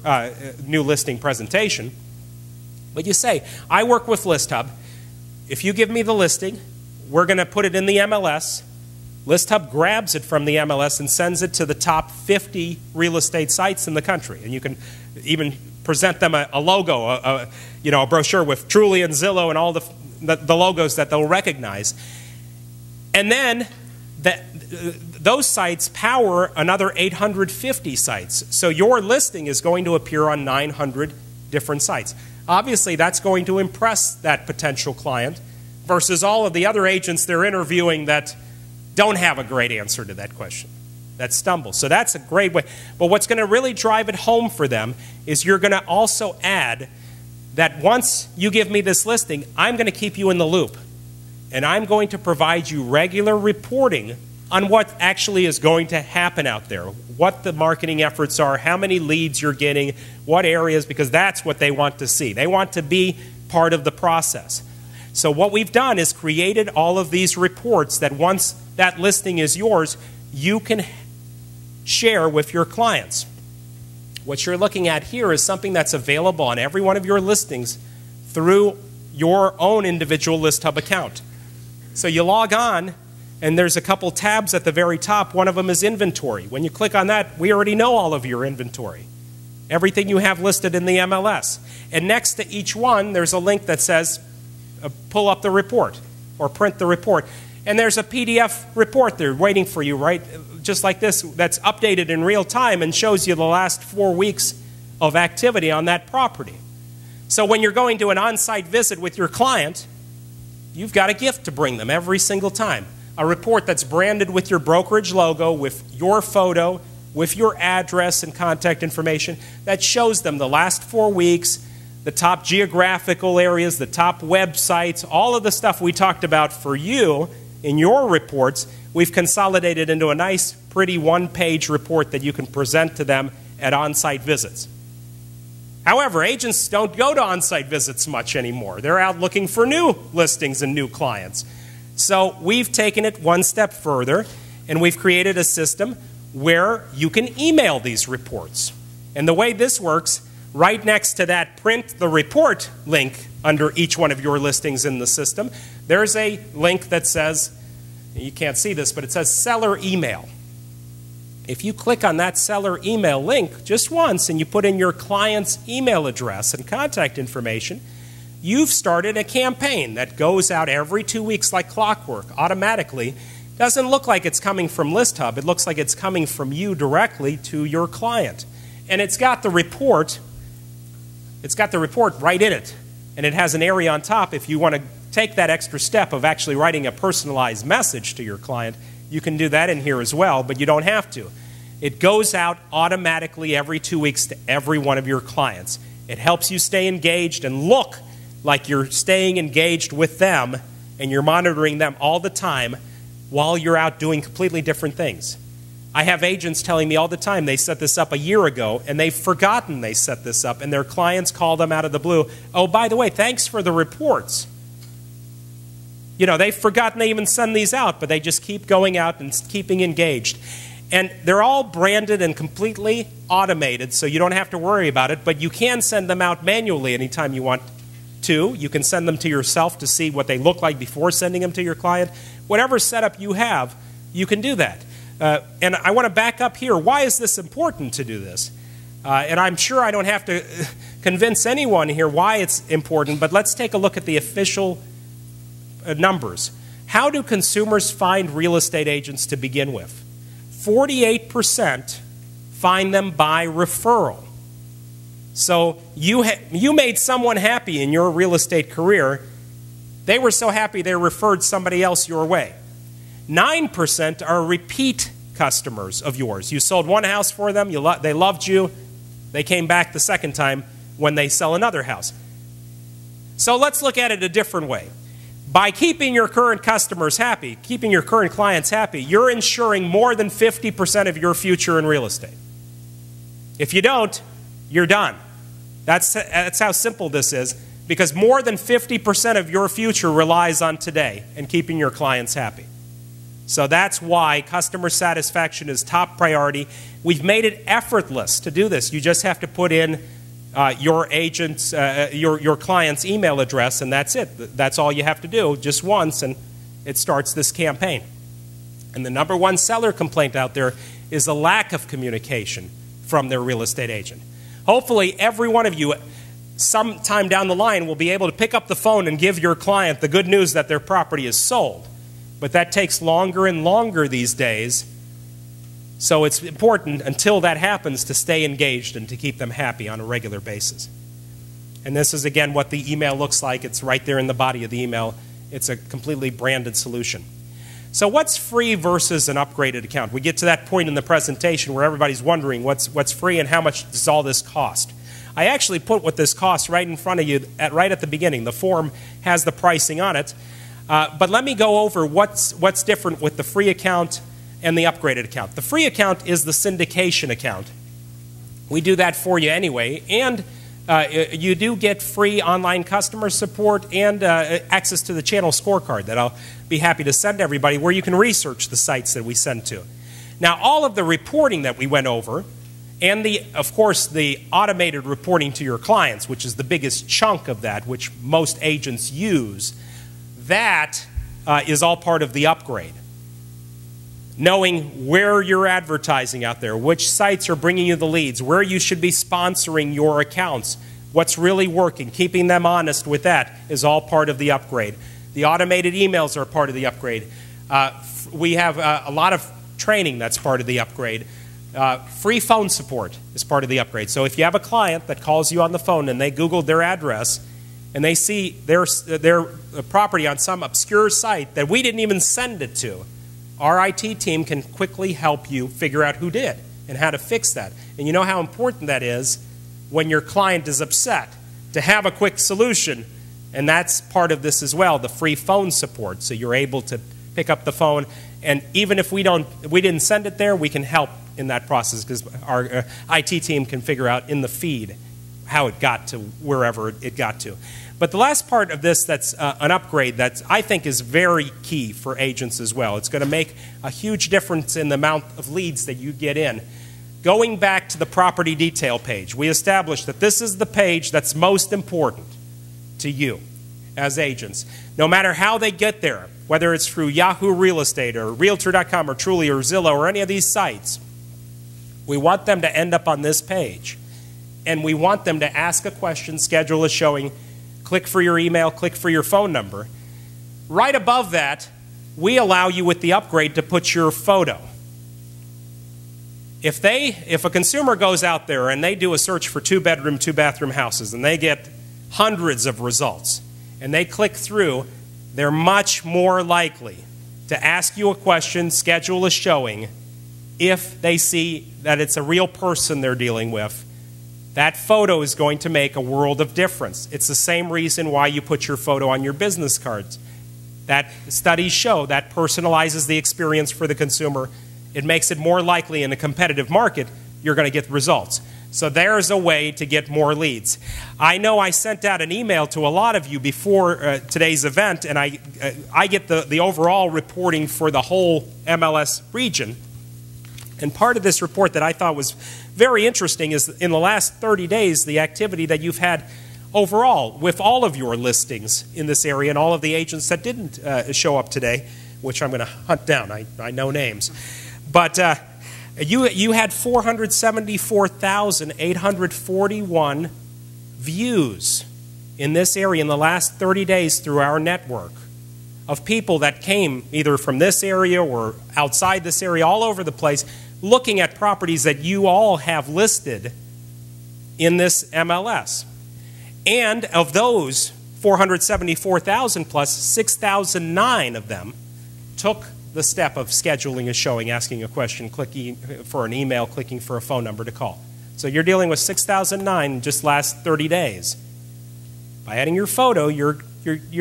new listing presentation. But you say, I work with ListHub. If you give me the listing, we're going to put it in the MLS. ListHub grabs it from the MLS and sends it to the top 50 real estate sites in the country. And you can even present them a logo, a brochure with Truly and Zillow and all the logos that they'll recognize. And then those sites power another 850 sites. So your listing is going to appear on 900 different sites. Obviously, that's going to impress that potential client versus all of the other agents they're interviewing that don't have a great answer to that question, that stumble. So that's a great way. But what's going to really drive it home for them is you're going to also add that once you give me this listing, I'm going to keep you in the loop. And I'm going to provide you regular reporting on what actually is going to happen out there, what the marketing efforts are, how many leads you're getting, what areas, because that's what they want to see. They want to be part of the process. So what we've done is created all of these reports that once that listing is yours, you can share with your clients. What you're looking at here is something that's available on every one of your listings through your own individual ListHub account. So you log on, and there's a couple tabs at the very top. One of them is inventory. When you click on that, we already know all of your inventory, everything you have listed in the MLS. And next to each one, there's a link that says, pull up the report or print the report. And there's a PDF report there waiting for you, right? Just like this, that's updated in real time and shows you the last 4 weeks of activity on that property. So when you're going to an on-site visit with your client, you've got a gift to bring them every single time. A report that's branded with your brokerage logo, with your photo, with your address and contact information, that shows them the last 4 weeks, the top geographical areas, the top websites, all of the stuff we talked about for you in your reports, we've consolidated into a nice, pretty one-page report that you can present to them at on-site visits. However, agents don't go to on-site visits much anymore. They're out looking for new listings and new clients. So we've taken it one step further, and we've created a system where you can email these reports. And the way this works, right next to that print the report link under each one of your listings in the system, there's a link that says, you can't see this, but it says seller email. If you click on that seller email link just once and you put in your client's email address and contact information, you've started a campaign that goes out every 2 weeks like clockwork, automatically. Doesn't look like it's coming from ListHub. It looks like it's coming from you directly to your client. And it's got the report. It's got the report right in it. And it has an area on top. If you want to take that extra step of actually writing a personalized message to your client, you can do that in here as well, but you don't have to. It goes out automatically every 2 weeks to every one of your clients. It helps you stay engaged and look like you're staying engaged with them and you're monitoring them all the time while you're out doing completely different things. I have agents telling me all the time they set this up a year ago and they've forgotten they set this up, and their clients call them out of the blue. Oh, by the way, thanks for the reports. You know, they've forgotten they even send these out, but they just keep going out and keeping engaged. And they're all branded and completely automated, so you don't have to worry about it, but you can send them out manually anytime you want to. You can send them to yourself to see what they look like before sending them to your client. Whatever setup you have, you can do that. And I want to back up here. Why is this important to do this? And I'm sure I don't have to convince anyone here why it's important, but let's take a look at the official numbers. How do consumers find real estate agents to begin with? 48% find them by referral. So you made someone happy in your real estate career. They were so happy they referred somebody else your way. 9% are repeat customers of yours. You sold one house for them, they loved you, they came back the second time when they sell another house. So let's look at it a different way. By keeping your current customers happy, keeping your current clients happy, you're ensuring more than 50% of your future in real estate. If you don't, you're done. That's how simple this is, because more than 50% of your future relies on today and keeping your clients happy. So that's why customer satisfaction is top priority. We've made it effortless to do this. You just have to put in your agent's, your client's email address, and that's it. That's all you have to do, just once, and it starts this campaign. And the number one seller complaint out there is a lack of communication from their real estate agent. Hopefully, every one of you, sometime down the line, will be able to pick up the phone and give your client the good news that their property is sold. But that takes longer and longer these days. So it's important until that happens to stay engaged and to keep them happy on a regular basis. And this is, again, what the email looks like. It's right there in the body of the email. It's a completely branded solution. So what's free versus an upgraded account? We get to that point in the presentation where everybody's wondering what's free and how much does all this cost. I actually put what this costs right in front of you right at the beginning. The form has the pricing on it. But let me go over what's different with the free account and the upgraded account. The free account is the syndication account. We do that for you anyway, and you do get free online customer support and access to the channel scorecard that I'll be happy to send to everybody, where you can research the sites that we send to. Now, all of the reporting that we went over, and of course the automated reporting to your clients, which is the biggest chunk of that, which most agents use, that is all part of the upgrade. Knowing where you're advertising out there, which sites are bringing you the leads, where you should be sponsoring your accounts, what's really working, keeping them honest with that is all part of the upgrade. The automated emails are part of the upgrade. We have a lot of training that's part of the upgrade. Free phone support is part of the upgrade. So if you have a client that calls you on the phone and they Googled their address and they see their property on some obscure site that we didn't even send it to, our IT team can quickly help you figure out who did and how to fix that. And you know how important that is when your client is upset, to have a quick solution. And that's part of this as well, the free phone support. So you're able to pick up the phone, and even if we didn't send it there, we can help in that process, because our IT team can figure out in the feed how it got to wherever it got to. But the last part of this that's an upgrade that I think is very key for agents as well. It's going to make a huge difference in the amount of leads that you get in. Going back to the property detail page, we established that this is the page that's most important to you as agents. No matter how they get there, whether it's through Yahoo Real Estate or Realtor.com or Truly or Zillow or any of these sites, we want them to end up on this page. And we want them to ask a question, schedule a showing, click for your email, click for your phone number. Right above that, we allow you with the upgrade to put your photo. If a consumer goes out there and they do a search for 2-bedroom, 2-bathroom houses and they get hundreds of results and they click through, they're much more likely to ask you a question, schedule a showing, if they see that it's a real person they're dealing with. That photo is going to make a world of difference. It's the same reason why you put your photo on your business cards. That studies show that personalizes the experience for the consumer. It makes it more likely in a competitive market you're going to get results. So there's a way to get more leads. I know I sent out an email to a lot of you before today's event, and I get the overall reporting for the whole MLS region. And part of this report that I thought was very interesting is in the last 30 days, the activity that you've had overall with all of your listings in this area and all of the agents that didn't show up today. which I'm going to hunt down. I know names. But you had 474,841 views in this area in the last 30 days through our network of people that came either from this area or outside this area, all over the place, looking at properties that you all have listed in this MLS. And of those 474,000 plus, 6,009 of them took the step of scheduling a showing, asking a question, clicking for an email, clicking for a phone number to call. So you're dealing with 6,009 in just last 30 days. By adding your photo, you're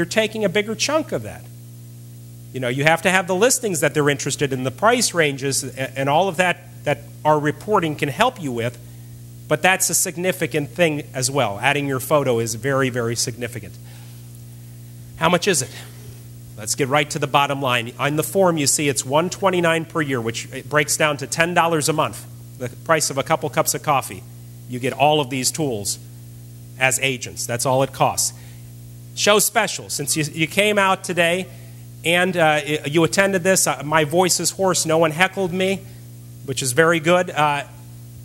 taking a bigger chunk of that. You know, you have to have the listings that they're interested in, the price ranges, and all of that our reporting can help you with. But that's a significant thing as well. Adding your photo is very, very significant. How much is it? Let's get right to the bottom line. On the form, you see it's $129 per year, which breaks down to $10 a month, the price of a couple cups of coffee. You get all of these tools as agents. That's all it costs. Show special. Since you came out today and you attended this, my voice is hoarse. No one heckled me, which is very good.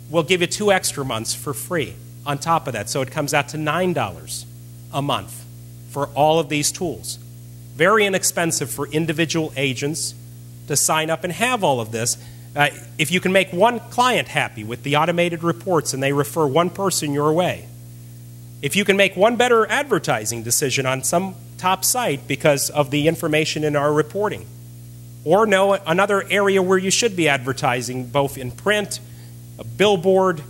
We'll give you 2 extra months for free on top of that. So it comes out to $9 a month for all of these tools. Very inexpensive for individual agents to sign up and have all of this. If you can make one client happy with the automated reports and they refer one person your way, if you can make one better advertising decision on some top site because of the information in our reporting, or know another area where you should be advertising, both in print, a billboard,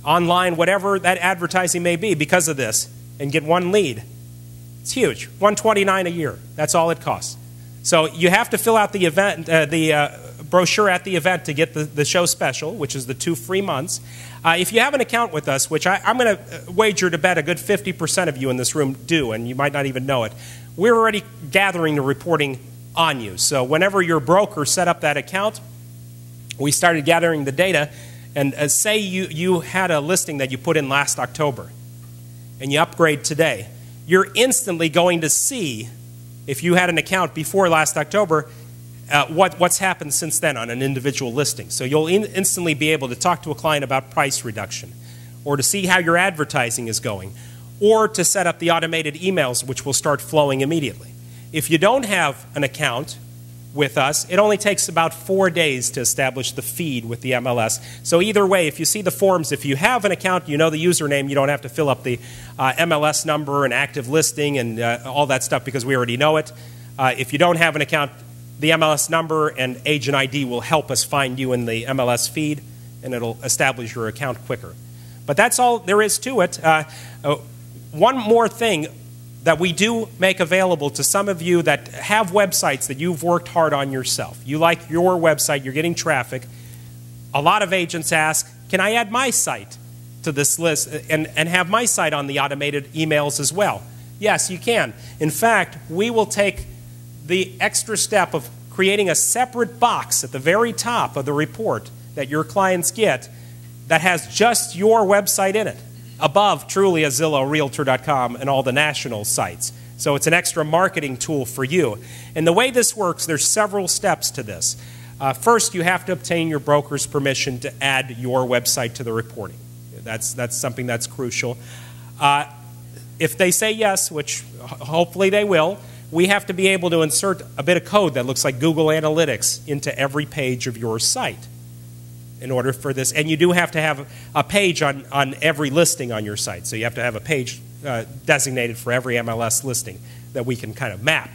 online, whatever that advertising may be because of this, and get one lead, it's huge. $129 a year. That's all it costs. So you have to fill out the event, brochure at the event to get the show special, which is the 2 free months. If you have an account with us, which I'm going to wager to bet a good 50% of you in this room do, and you might not even know it, we're already gathering the reporting on you. So whenever your broker set up that account, we started gathering the data. And say you had a listing that you put in last October, and you upgrade today, you're instantly going to see, if you had an account before last October, what's happened since then on an individual listing. So you'll instantly be able to talk to a client about price reduction, or to see how your advertising is going, or to set up the automated emails, which will start flowing immediately. If you don't have an account with us, it only takes about 4 days to establish the feed with the MLS. So either way, if you see the forms, if you have an account, you know the username, you don't have to fill up the MLS number and active listing and all that stuff because we already know it. If you don't have an account, the MLS number and agent ID will help us find you in the MLS feed, and it'll establish your account quicker. But that's all there is to it. One more thing that we do make available to some of you that have websites that you've worked hard on yourself. You like your website, you're getting traffic. A lot of agents ask, can I add my site to this list and have my site on the automated emails as well? Yes, you can. In fact, we will take the extra step of creating a separate box at the very top of the report that your clients get that has just your website in it, above Trulia, Zillow, Realtor.com, and all the national sites. So it's an extra marketing tool for you. And the way this works, there's several steps to this. First, you have to obtain your broker's permission to add your website to the reporting. That's something that's crucial. If they say yes, which hopefully they will, we have to be able to insert a bit of code that looks like Google Analytics into every page of your site in order for this. And you do have to have a page on every listing on your site. So you have to have a page designated for every MLS listing that we can kind of map.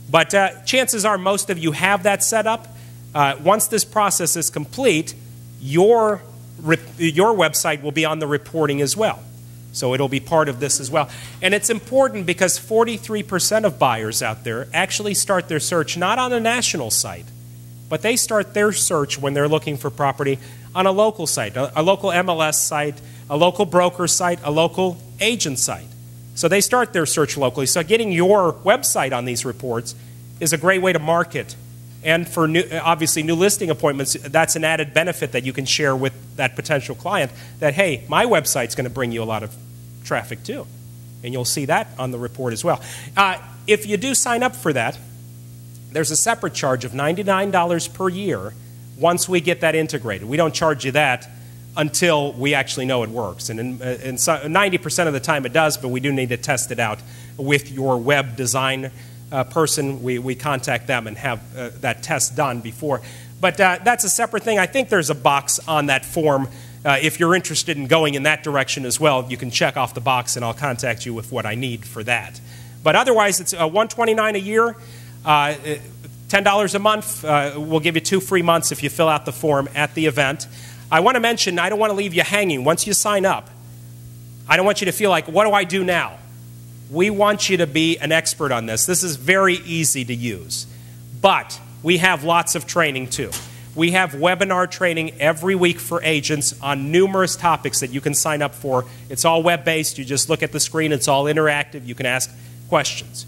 But chances are most of you have that set up. Once this process is complete, your website will be on the reporting as well. So it'll be part of this as well. And it's important because 43% of buyers out there actually start their search not on a national site, but they start their search when they're looking for property on a local site, a local MLS site, a local broker site, a local agent site. So they start their search locally. So getting your website on these reports is a great way to market. And for obviously new listing appointments, that's an added benefit that you can share with that potential client that, hey, my website's going to bring you a lot of traffic too. And you'll see that on the report as well. If you do sign up for that, There's a separate charge of $99 per year once we get that integrated. We don't charge you that until we actually know it works. And 90% of the time it does, but we do need to test it out with your web design person. We contact them and have that test done before. But that's a separate thing. I think there's a box on that form. If you're interested in going in that direction as well, you can check off the box and I'll contact you with what I need for that. But otherwise, it's $129 a year, $10 a month. We'll give you 2 free months if you fill out the form at the event. I want to mention, I don't want to leave you hanging. Once you sign up, I don't want you to feel like, what do I do now? We want you to be an expert on this. This is very easy to use. But we have lots of training too. We have webinar training every week for agents on numerous topics that you can sign up for. It's all web-based. You just look at the screen. It's all interactive. You can ask questions.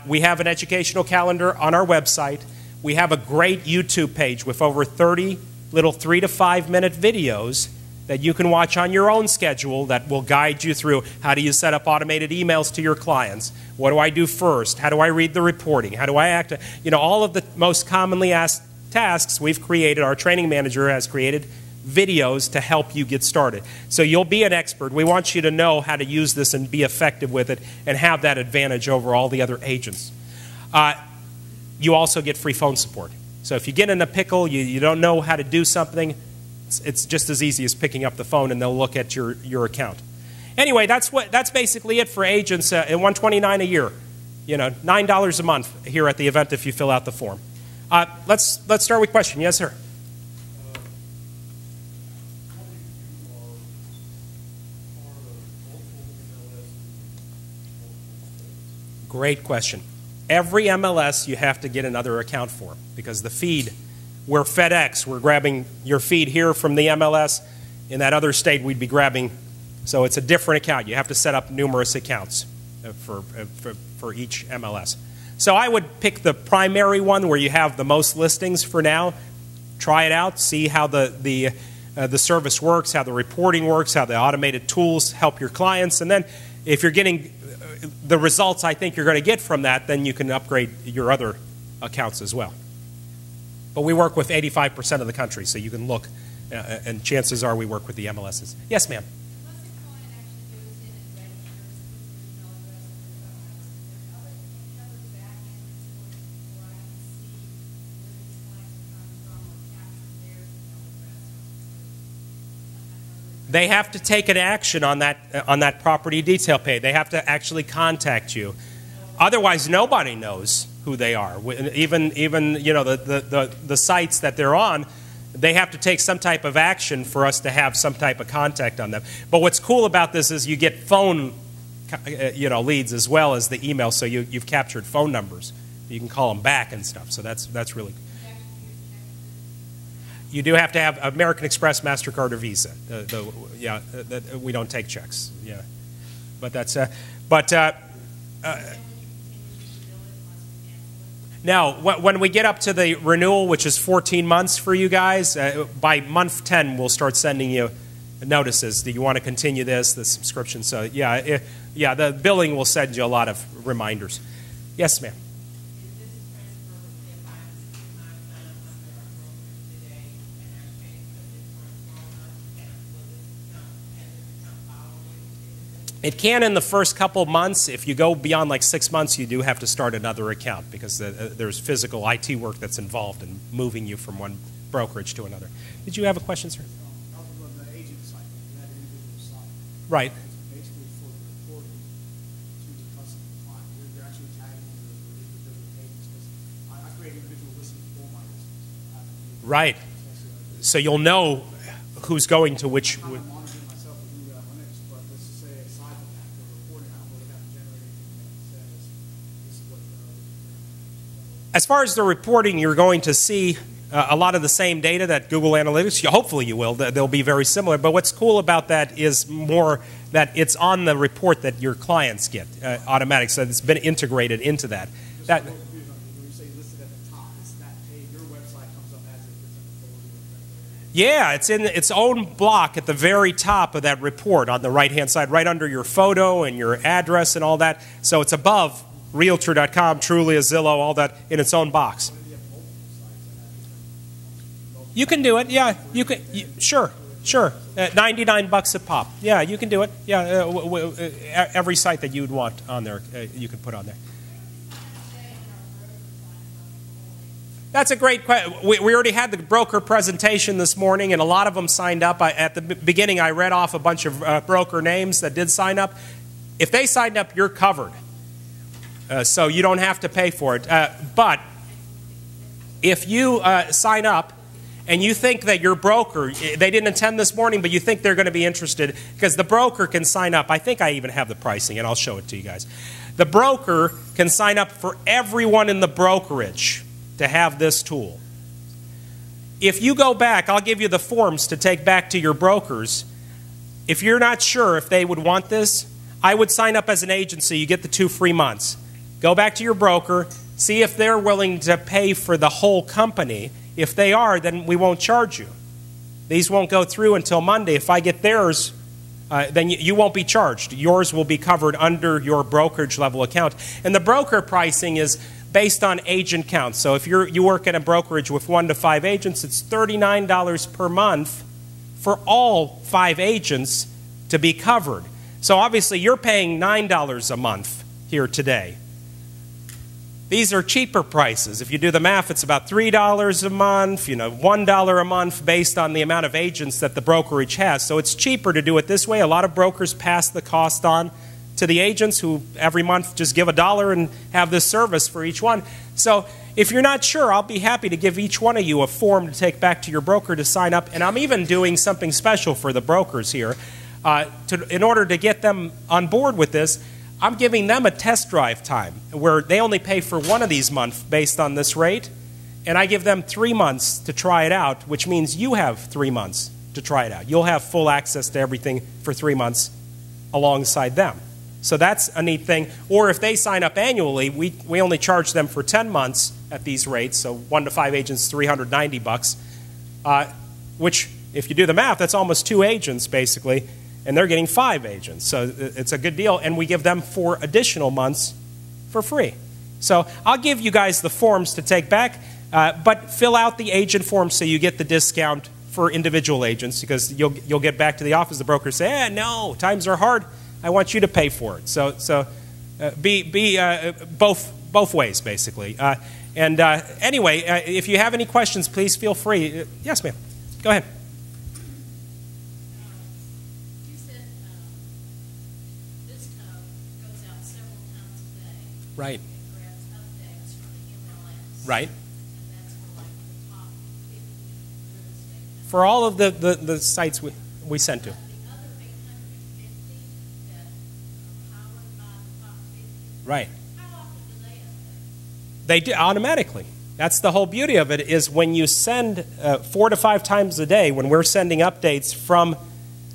We have an educational calendar on our website. We have a great YouTube page with over 30 little 3 to 5 minute videos that you can watch on your own schedule that will guide you through how do you set up automated emails to your clients, what do I do first, how do I read the reporting, how do I act, you know, all of the most commonly asked tasks we've created, our training manager has created videos to help you get started. So you'll be an expert. We want you to know how to use this and be effective with it and have that advantage over all the other agents. You also get free phone support. So if you get in a pickle, you don't know how to do something, it's just as easy as picking up the phone and they'll look at your account. Anyway, that's basically it for agents at $129 a year. You know, $9 a month here at the event if you fill out the form. Let's start with question. Yes, sir. Great question. Every MLS you have to get another account for because the feed, we're FedEx, we're grabbing your feed here from the MLS. In that other state we'd be grabbing, so it's a different account. You have to set up numerous accounts for each MLS. So I would pick the primary one where you have the most listings for now. Try it out, see how the service works, how the reporting works, how the automated tools help your clients, and then if you're getting the results I think you're going to get from that, then you can upgrade your other accounts as well. But we work with 85% of the country, so you can look, and chances are we work with the MLSs. Yes, ma'am. They have to take an action on that property detail page. They have to actually contact you. Otherwise, nobody knows who they are. Even you know the sites that they're on, they have to take some type of action for us to have some type of contact on them. But what's cool about this is you get phone leads as well as the email. So you've captured phone numbers. You can call them back and stuff. So that's really cool. You do have to have American Express, MasterCard, or Visa. We don't take checks. Yeah, but that's now when we get up to the renewal, which is 14 months for you guys, by month 10 we'll start sending you notices. Do you want to continue the subscription? So yeah, the billing will send you a lot of reminders. Yes, ma'am. It can in the first couple months. If you go beyond like 6 months, you do have to start another account because there's physical IT work that's involved in moving you from one brokerage to another. Did you have a question, sir? On the agent side, you had an individual side. Right. It's basically for the reporting to the customer client. You're actually tagging the individual agents because I create individual listings for my listings. Right. So you'll know who's going to which. As far as the reporting, you're going to see a lot of the same data that Google Analytics, hopefully you will, they'll be very similar. But what's cool about that is more that it's on the report that your clients get automatic, so it's been integrated into that. Yeah, it's in its own block at the very top of that report on the right-hand side, right under your photo and your address and all that. So it's above Realtor.com, Trulia, Zillow, all that in its own box. You can do it, yeah. You can, sure. 99 bucks a pop. Yeah, you can do it. Yeah, every site that you'd want on there, you can put on there. That's a great question. We already had the broker presentation this morning, and a lot of them signed up. At the beginning, I read off a bunch of broker names that did sign up. If they signed up, you're covered. So you don't have to pay for it. But if you sign up and you think that your broker, they didn't attend this morning, but you think they're going to be interested, because the broker can sign up. I think I even have the pricing, and I'll show it to you guys. The broker can sign up for everyone in the brokerage to have this tool. If you go back, I'll give you the forms to take back to your brokers. If you're not sure if they would want this, I would sign up as an agency. You get the 2 free months. Go back to your broker, see if they're willing to pay for the whole company. If they are, then we won't charge you. These won't go through until Monday. If I get theirs, then you won't be charged. Yours will be covered under your brokerage level account. And the broker pricing is based on agent count. So if you work at a brokerage with 1 to 5 agents, it's $39 per month for all 5 agents to be covered. So obviously you're paying $9 a month here today. These are cheaper prices. If you do the math, it's about $3 a month, $1 a month based on the amount of agents that the brokerage has. So it's cheaper to do it this way. A lot of brokers pass the cost on to the agents, who every month just give $1 and have this service for each one. So if you're not sure, I'll be happy to give each one of you a form to take back to your broker to sign up. And I'm even doing something special for the brokers here. In order to get them on board with this, I'm giving them a test drive time where they only pay for one of these months based on this rate. And I give them 3 months to try it out, which means you have 3 months to try it out. You'll have full access to everything for 3 months alongside them. So that's a neat thing. Or if they sign up annually, we only charge them for 10 months at these rates. So 1 to 5 agents, $390, which if you do the math, that's almost 2 agents basically, and they're getting 5 agents. So it's a good deal, and we give them 4 additional months for free. So I'll give you guys the forms to take back, but fill out the agent form so you get the discount for individual agents, because you'll get back to the office, the broker say, no, times are hard. I want you to pay for it. So be both ways, basically. Anyway, if you have any questions, please feel free. Yes, ma'am. Go ahead. You said ListHub goes out several times a day. Right. It grabs updates from the MLS. Right. And that's for like the top 50 real estate. For all of the sites we sent to. Right. How often do they update? They do automatically. That's the whole beauty of it, is when you send 4 to 5 times a day, when we're sending updates from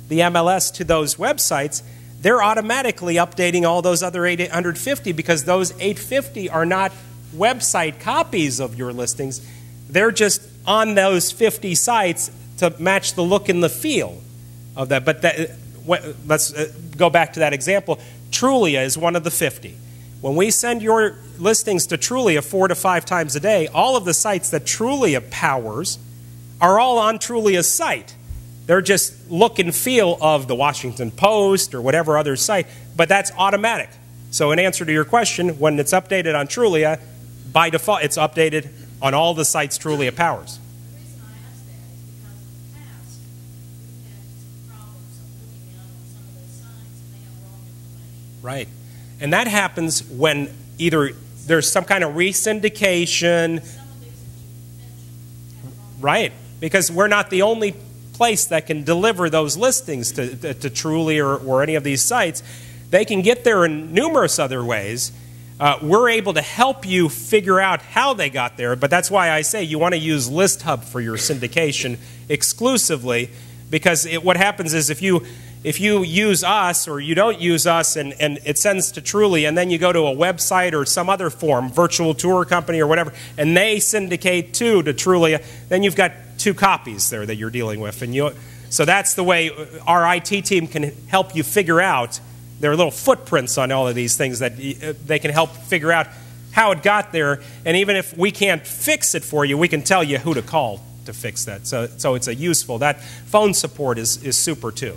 the MLS to those websites, they're automatically updating all those other 850, because those 850 are not website copies of your listings. They're just on those 50 sites to match the look and the feel of that. But let's go back to that example. Trulia is one of the 50. When we send your listings to Trulia 4 to 5 times a day, all of the sites that Trulia powers are all on Trulia's site. They're just look and feel of the Washington Post or whatever other site, but that's automatic. So in answer to your question, when it's updated on Trulia, by default, it's updated on all the sites Trulia powers. The reason I ask that is because in the past, we've had some problems of looking out on some of those sites and they have wrong information. Right. And that happens when either there's some kind of re-syndication. Some of these that you mentioned have wrong. Right. Because we're not the only place that can deliver those listings to Trulia or any of these sites. They can get there in numerous other ways. We're able to help you figure out how they got there, but that's why I say you want to use ListHub for your syndication exclusively, because what happens is if you use us or you don't use us and it sends to Trulia, and then you go to a website or some other form, virtual tour company or whatever, and they syndicate to Trulia, then you've got 2 copies there that you're dealing with. And so that's the way our IT team can help you figure out there are little footprints on all of these things that they can help figure out how it got there. And even if we can't fix it for you, we can tell you who to call to fix that. So it's a useful, that phone support is super too.